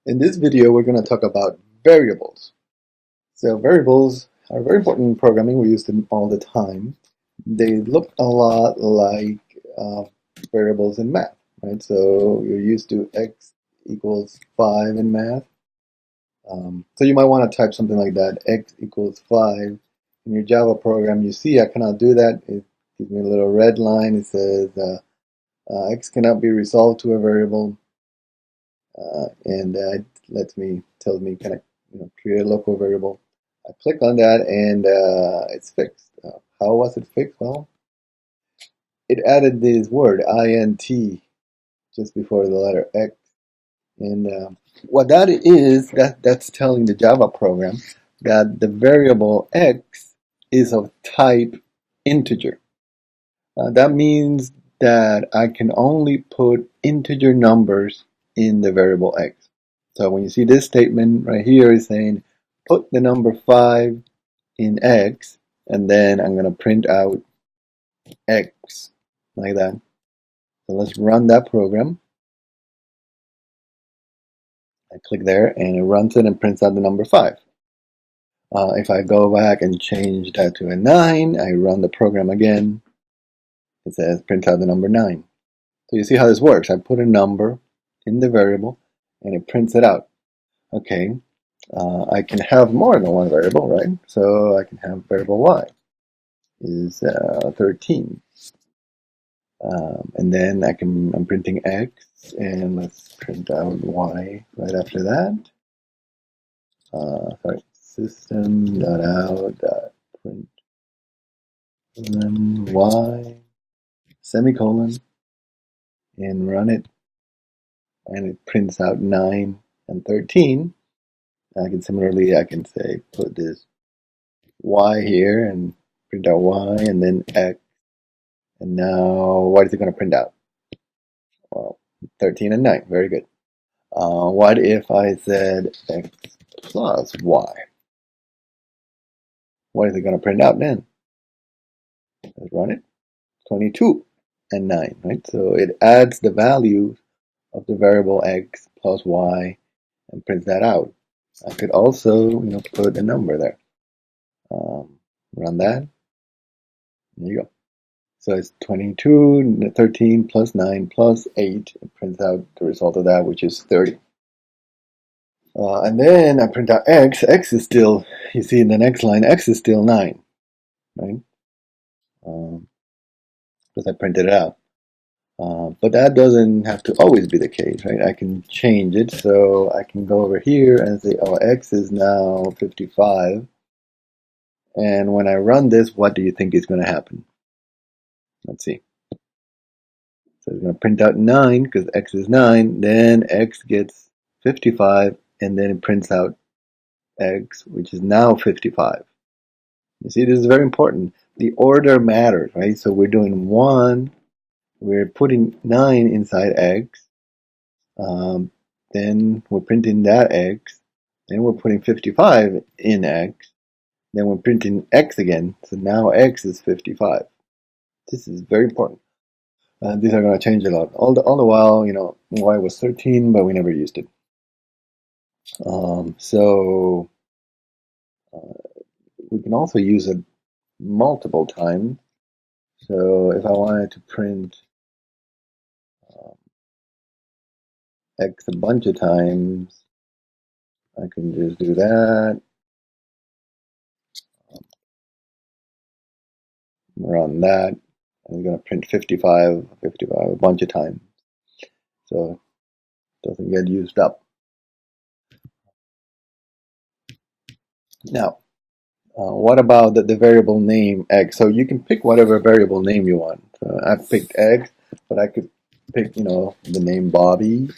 In this video, we're going to talk about variables. So variables are very important in programming. We use them all the time. They look a lot like variables in math, right? So you're used to x equals 5 in math. So you might want to type something like that, x equals 5. In your Java program, you see I cannot do that. It gives me a little red line. It says x cannot be resolved to a variable. And it tells me can I create a local variable. I click on that and it's fixed. How was it fixed? Well, it added this word int just before the letter x, and what that is, that's telling the Java program that the variable x is of type integer. That means that I can only put integer numbers in the variable x. So when you see this statement right here is saying put the number 5 in x, and then I'm going to print out x like that. So let's run that program. I click there and it runs it and prints out the number 5. If I go back and change that to a 9, I run the program again. It says print out the number 9. So you see how this works. I put a number in the variable and it prints it out. Okay, I can have more than one variable, right? So I can have variable y is 13. And then I'm printing x, and let's print out y right after that. Sorry, system.out.print y semicolon, and run it, and it prints out 9 and 13. I can say put this y here and print out y and then x, and now what is it going to print out? Well, 13 and 9, very good. What if I said x plus y? What is it going to print out then? Let's run it. 22 and 9, right? So it adds the value of the variable x plus y and prints that out. I could also, put a number there. Run that. There you go. So it's 22, 13 plus 9 plus 8. It prints out the result of that, which is 30. And then I print out x. X is still, you see in the next line, x is still 9, right? Because I printed it out. But that doesn't have to always be the case, right? I can change it. So I can go over here and say, oh, x is now 55. And when I run this, what do you think is going to happen? Let's see. So it's going to print out 9 because x is 9. Then x gets 55, and then it prints out x, which is now 55. You see, this is very important. The order matters, right? So we're doing 1. We're putting 9 inside x. Then we're printing that x. Then we're putting 55 in x. Then we're printing x again. So now x is 55. This is very important. These are going to change a lot. All the while, y was 13, but we never used it. So we can also use it multiple times. So if I wanted to print x a bunch of times, I can just do that. Run that. And it's going to print 55 a bunch of times. So it doesn't get used up. Now, what about the variable name x? So you can pick whatever variable name you want. I picked x, but I could pick, the name Bobby.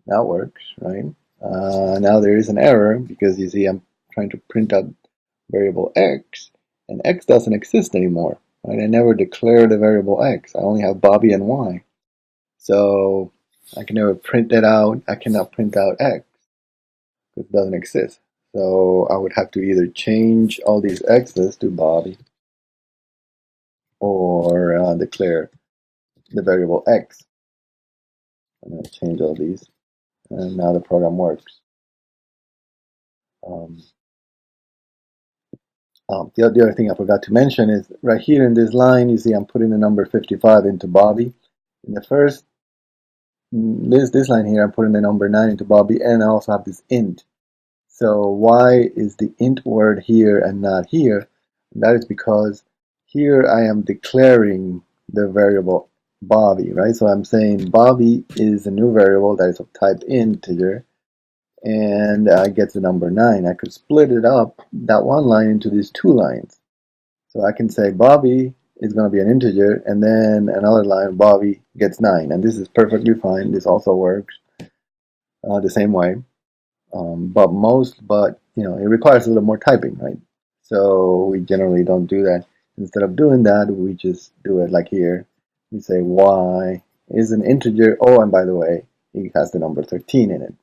That works, right? Now there is an error because you see I'm trying to print out variable x, and x doesn't exist anymore, right? I never declared a variable x. I only have Bobby and y. So I can never print that out. I cannot print out x because it doesn't exist. So I would have to either change all these x's to Bobby or declare the variable x. I'm going to change all these. and now the program works. The other thing I forgot to mention is right here in this line, you see I'm putting the number 55 into Bobby. In the first, this line here, I'm putting the number 9 into Bobby, and I also have this int. So why is the int word here and not here? That is because here I am declaring the variable Bobby, right? So I'm saying Bobby is a new variable that is of type integer, and I get the number 9. I could split it up, that one line, into these two lines. So I can say Bobby is going to be an integer, and then another line, Bobby gets 9. And this is perfectly fine. This also works the same way. But it requires a little more typing, right? So we generally don't do that. Instead of doing that, we just do it like here. We say y is an integer. Oh, and by the way, it has the number 13 in it.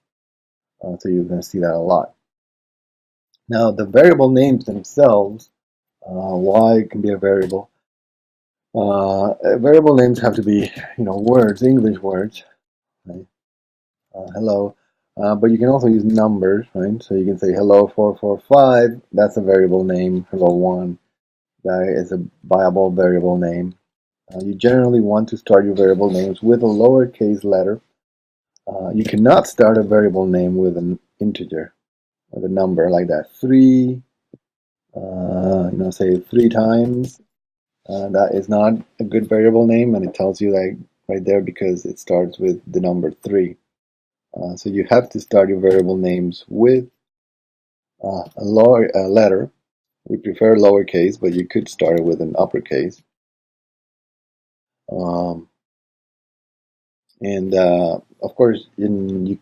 So you're going to see that a lot. Now, the variable names themselves, y can be a variable. Variable names have to be, words, English words. Right? Hello. But you can also use numbers, right? So you can say hello 445. That's a variable name. Hello 1. That is a viable variable name. You generally want to start your variable names with a lowercase letter. You cannot start a variable name with an integer, with a number like that. 3, say 3 times. That is not a good variable name, and it tells you like right there because it starts with the number 3. So you have to start your variable names with a letter. We prefer lowercase, but you could start it with an uppercase. And of course, you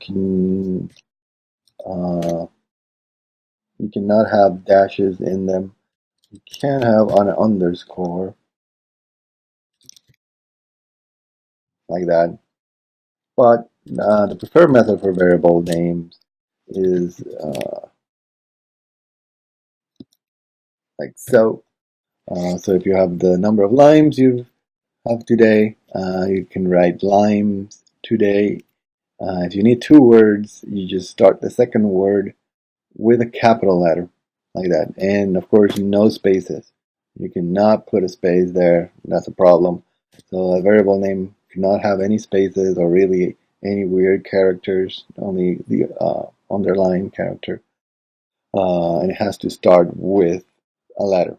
cannot have dashes in them. You can have an underscore like that. But the preferred method for variable names is like so. So if you have the number of limes you have today, you can write limes today. If you need 2 words, you just start the second word with a capital letter, like that. And of course, no spaces. You cannot put a space there. That's a problem. So a variable name cannot have any spaces or really any weird characters, only the underlying character. And it has to start with a letter.